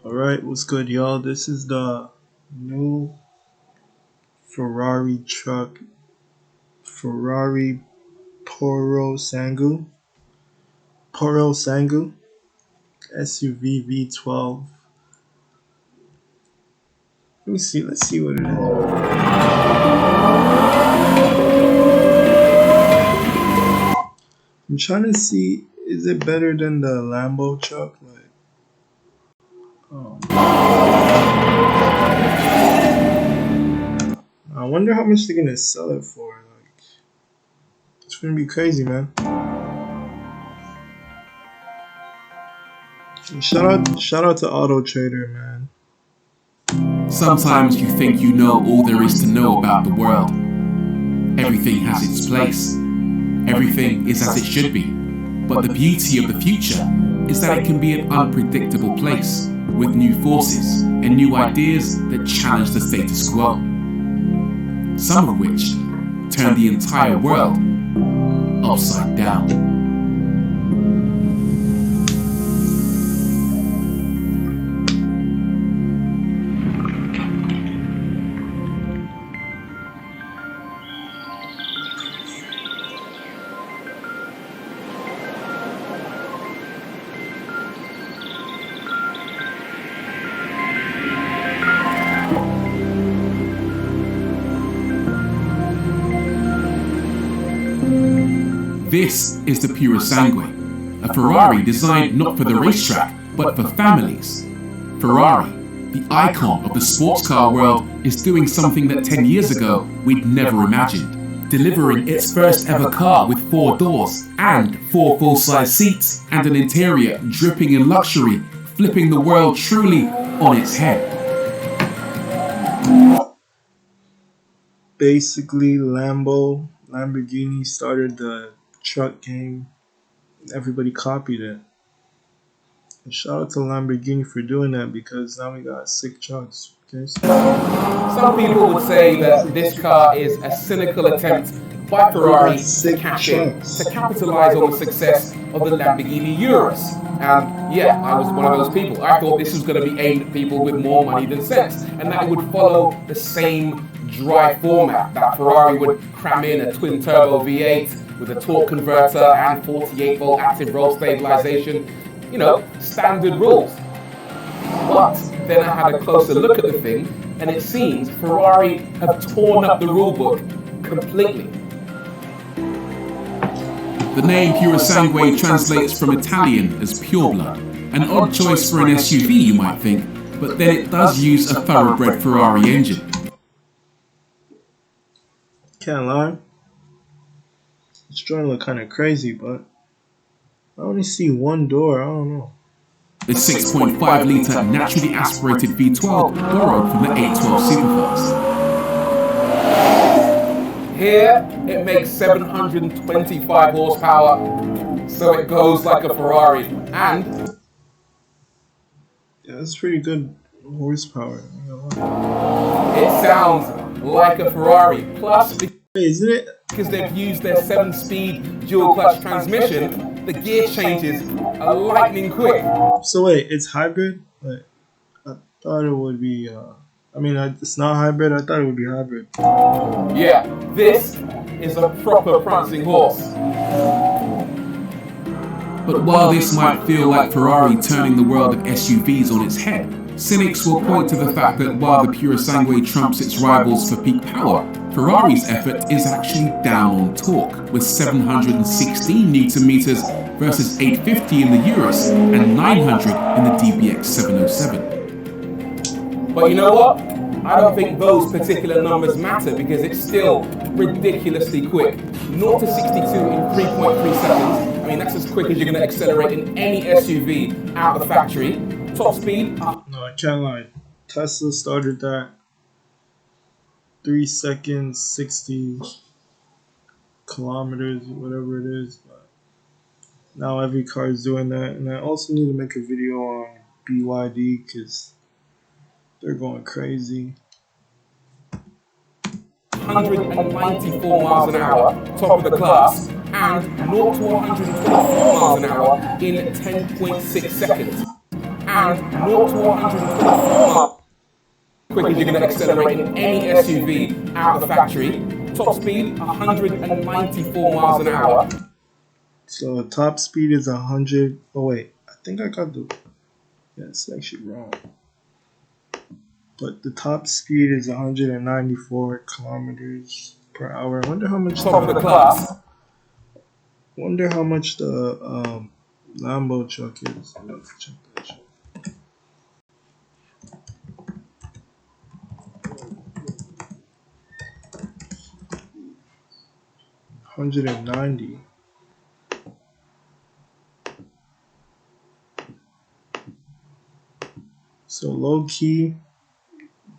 Alright, what's good, y'all? This is the new Ferrari truck, Ferrari Purosangue SUV V12. Let's see what it is. I'm trying to see, is it better than the Lambo truck? I wonder how much they're gonna sell it for. It's gonna be crazy, man. And shout out to Auto Trader, man. Sometimes you think you know all there is to know about the world. Everything has its place. Everything is as it should be. But the beauty of the future is that it can be an unpredictable place with new forces and new ideas that challenge the status quo. Some of which turn the entire world upside down. This is the Purosangue, a Ferrari designed not for the racetrack, but for families. Ferrari, the icon of the sports car world, is doing something that 10 years ago we'd never imagined. Delivering its first ever car with 4 doors and 4 full-size seats and an interior dripping in luxury, flipping the world truly on its head. Basically, Lamborghini started the truck game. Everybody copied it. And shout out to Lamborghini for doing that, because now we got sick trucks. Okay? Some people would say that this car is a cynical attempt by Ferrari to cash in, to capitalize on the success of the Lamborghini Urus. And yeah, I was one of those people. I thought this was going to be aimed at people with more money than sense, and that it would follow the same dry format, that Ferrari would cram in a twin-turbo V8 with a torque converter and 48-volt active roll stabilization. You know, standard rules. But then I had a closer look at the thing, and it seems Ferrari have torn up the rulebook completely. The name Purosangue translates from Italian as pureblood, an odd choice for an SUV you might think, but then it does use a thoroughbred Ferrari engine. Can't lie, it's trying to look kind of crazy, but I only see one door. I don't know. The 6.5 litre naturally aspirated V12 borrowed from the 812 Superfast. Here, it makes 725 horsepower, so it goes like a Ferrari, and yeah, that's pretty good horsepower. It sounds like a Ferrari. Plus, isn't it? Because they've used their 7-speed dual clutch transmission, the gear changes are lightning quick. So wait, it's hybrid? Like, I thought it would be. It's not hybrid. I thought it would be hybrid. Yeah, this is a proper prancing horse. But while this might feel like Ferrari turning the world of SUVs on its head, cynics will point to the fact that while the Purosangue trumps its rivals for peak power, Ferrari's effort is actually down on torque, with 716 Nm versus 850 in the Urus and 900 in the DBX 707. But you know what? I don't think those particular numbers matter, because it's still ridiculously quick. 0 to 62 in 3.3 seconds. I mean, that's as quick as you're going to accelerate in any SUV out of the factory. Top speed. No, I can't lie. Tesla started that 3 seconds, 60 kilometers, whatever it is. But now every car is doing that. And I also need to make a video on BYD, because they're going crazy. 194 miles an hour, top of the class, and 0 to 124 miles an hour in 10.6 seconds. and 0 to 124 miles quick as you're going to accelerate in any SUV out of the factory. Top speed 194 miles an hour. So top speed is 100. Oh wait, I think I got the. Yeah, it's actually wrong. But the top speed is 194 kilometers per hour. I wonder how much. Top of the class. Wonder how much the Lambo truck is. Let's check that shit. $190. So low key,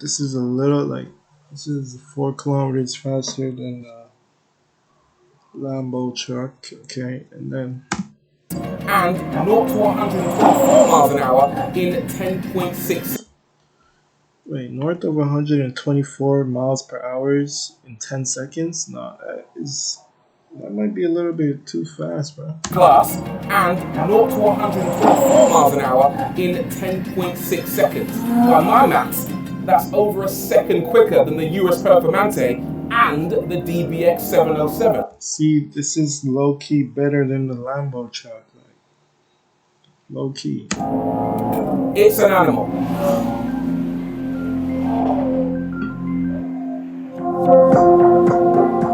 this is a little like this is 4 kilometers faster than the Lambo truck. Okay, and then. And 0 to 124 miles an hour in 10.6. Wait, north of 124 miles per hour in 10 seconds? No, that might be a little bit too fast, bro. Class and 0 to 124 miles an hour in 10.6 seconds. By my maths, that's over a second quicker than the US Performante and the DBX 707. See, this is low key better than the Lambo truck. Like, low key. It's an animal.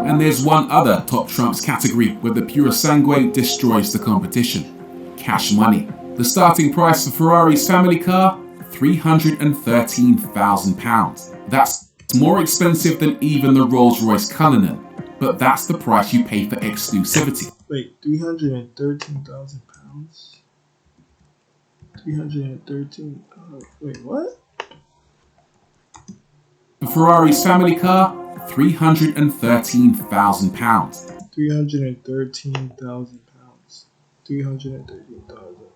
And there's one other top trumps category where the Purosangue destroys the competition. Cash money. The starting price for Ferrari's family car, £313,000. That's more expensive than even the Rolls-Royce Cullinan, but that's the price you pay for exclusivity. Wait, 313,000 pounds? 313, wait, what? For Ferrari's family car, £313,000. 313,000 pounds. 313,000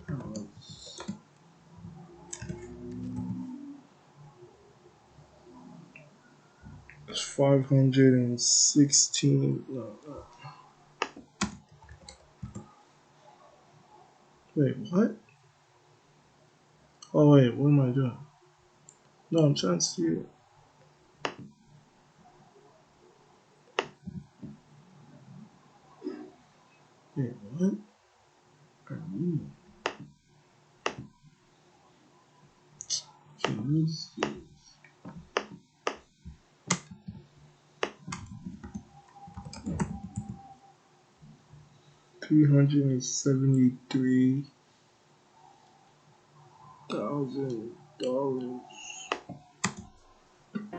pounds. It's 516. No. Wait, what? Oh wait, what am I doing? No, I'm trying to see it. Wait, what? Okay, let's see. 373,000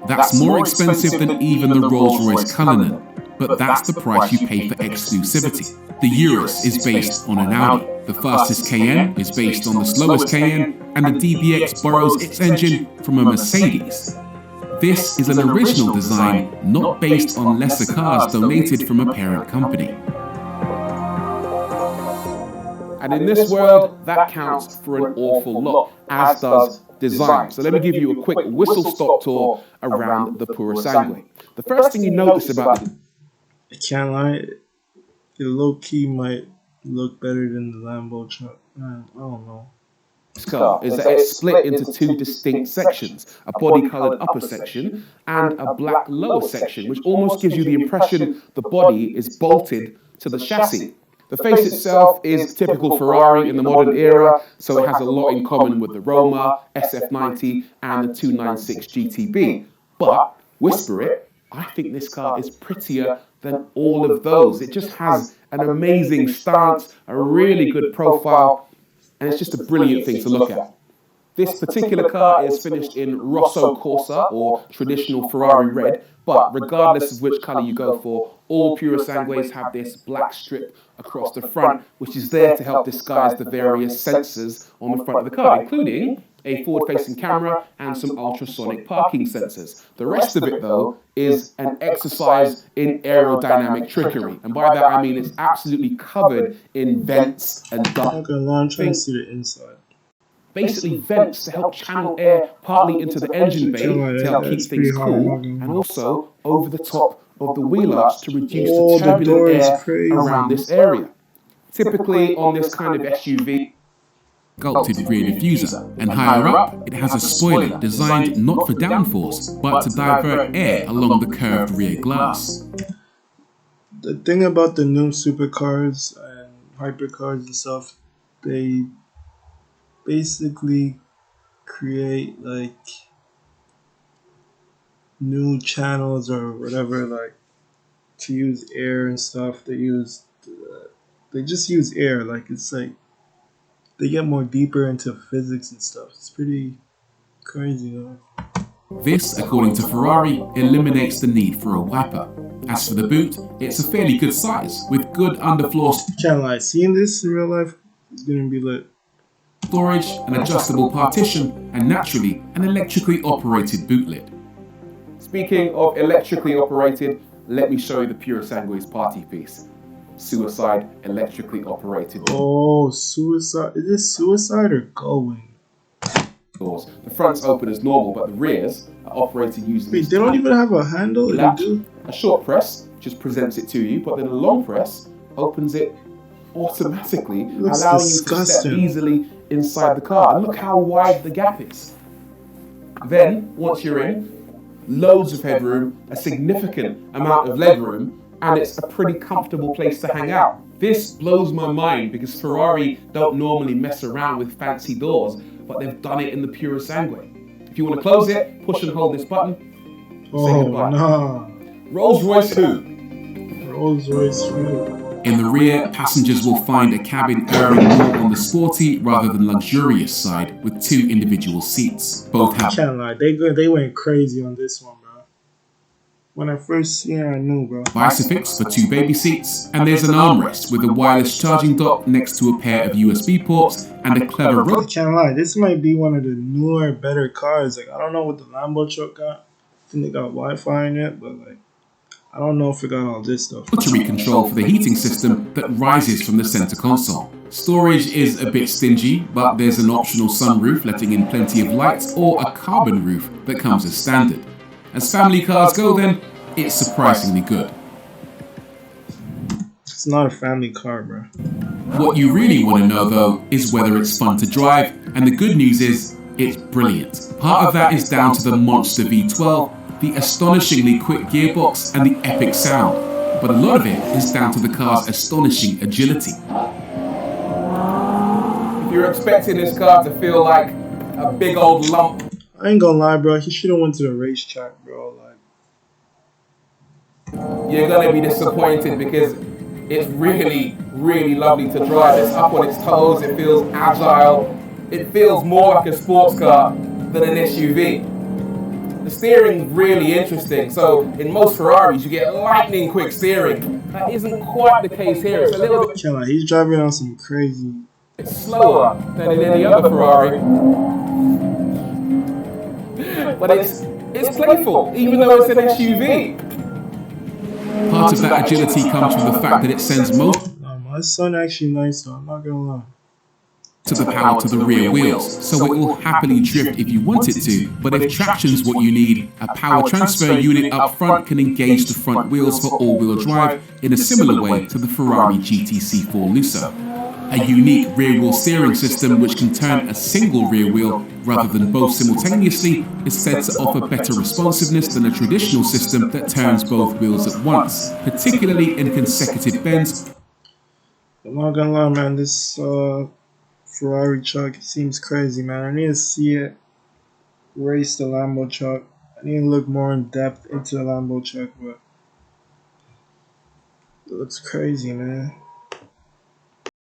That's more expensive than even the Rolls-Royce Cullinan, but that's the price you pay for exclusivity. The Urus is based on an Audi, the fastest Cayenne is based on the slowest Cayenne, and the DBX borrows its engine from a Mercedes. This is an original design, not based on lesser cars donated from a parent company. And in this world, that counts for an awful lot, as does design. So let me give you a quick whistle-stop tour around the Purosangue. The first thing you notice about it, I can't lie, it low-key might look better than the Lambo truck. Man, I don't know. this car is that it's split into two distinct sections, a body-coloured upper section and a black lower section, which almost gives you the impression the body is bolted to the chassis. The face itself is typical Ferrari in the modern era, so it has a lot in common with the Roma, SF90 and the 296 GTB. But, whisper it, I think this car is prettier than all of those. It just has an amazing stance, a really good profile, and it's just a brilliant thing to look at. This particular car is finished in Rosso Corsa, or traditional Ferrari red, but regardless of which colour you go for, all Purosangues have this black strip across the front, which is there to help disguise the various sensors on the front of the car, including a forward-facing camera and some ultrasonic parking sensors. The rest of it, though, is an exercise in aerodynamic trickery. And by that, I mean it's absolutely covered in vents and ducts. I'm trying to see the inside. Basically vents to help channel air partly into the engine bay to help keep things cool, and also over the top of the wheel arch to reduce the turbulent air around this area. Typically on this kind of SUV, sculpted rear diffuser, and higher up it has a spoiler designed not for downforce, but to divert air along the curved rear glass. The thing about the new supercars and hypercars and stuff, they basically create like new channels or whatever, like to use air and stuff. They just use air. Like it's like they get more deeper into physics and stuff. It's pretty crazy though. This, according to Ferrari, eliminates the need for a wiper. As for the boot, it's a fairly good size, with good underfloor Can't lie, seeing this in real life is gonna be lit. storage, an adjustable partition, and naturally, an electrically operated boot lid. Speaking of electrically operated, let me show you the Purosangue's party piece. Suicide electrically operated. Oh, suicide. Is this suicide or going? Doors. The front's open as normal, but the rears are operated using Wait, they don't even have a handle? latch. A short press just presents it to you, but then a long press opens it automatically, Looks allowing disgusting. you to step easily inside the car. And look how wide the gap is. Then, once you're in, loads of headroom, a significant amount of legroom, and it's a pretty comfortable place to hang out. This blows my mind because Ferrari don't normally mess around with fancy doors, but they've done it in the Purosangue. If you want to close it, push and hold this button. Say Oh, goodbye. nah. Rolls-Royce who? Rolls-Royce who? In the rear, passengers will find a cabin erring more on the sporty rather than luxurious side, with 2 individual seats. Both have Can't lie, they went crazy on this one, bro. When I first seen it, I knew, bro. Isofix for 2 baby seats, and there's an armrest with a wireless charging dock next to a pair of USB ports and a clever I can't lie, this might be one of the newer, better cars. Like, I don't know what the Lambo truck got. I think they got Wi-Fi in it, but like, I don't know if it got all this stuff. rotary control for the heating system that rises from the center console. Storage is a bit stingy, but there's an optional sunroof letting in plenty of light, or a carbon roof that comes as standard. As family cars go then, it's surprisingly good. It's not a family car, bro. What you really want to know though is whether it's fun to drive, and the good news is, it's brilliant. Part of that is down to the monster V12, the astonishingly quick gearbox and the epic sound, but a lot of it is down to the car's astonishing agility. If you're expecting this car to feel like a big old lump, I ain't gonna lie, bro. He should have went to the racetrack, bro. Like, you're gonna be disappointed because it's really, really lovely to drive. It's up on its toes, it feels agile, it feels more like a sports car than an SUV. The steering's really interesting. So in most Ferraris you get lightning quick steering. That isn't quite the case here. It's a little bit can't lie, he's driving on some crazy. slower than in any other Ferrari. But it's playful, even though it's an SUV. Part of that agility comes from the fact that it sends most No, my son actually nice though. I'm not gonna lie. of the power to the rear wheels, so it will happily drift if you want it to, but if traction's what you need, a power transfer unit up front can engage the front wheels for all-wheel drive in a similar way to the Ferrari GTC4 Lusso. A unique rear-wheel steering system which can turn a single rear wheel rather than both simultaneously is said to offer better responsiveness than a traditional system that turns both wheels at once, particularly in consecutive bends. I'm not gonna lie, man. This Ferrari truck seems crazy, man. I need to see it race the Lambo truck. I need to look more in depth into the Lambo truck, but it looks crazy, man.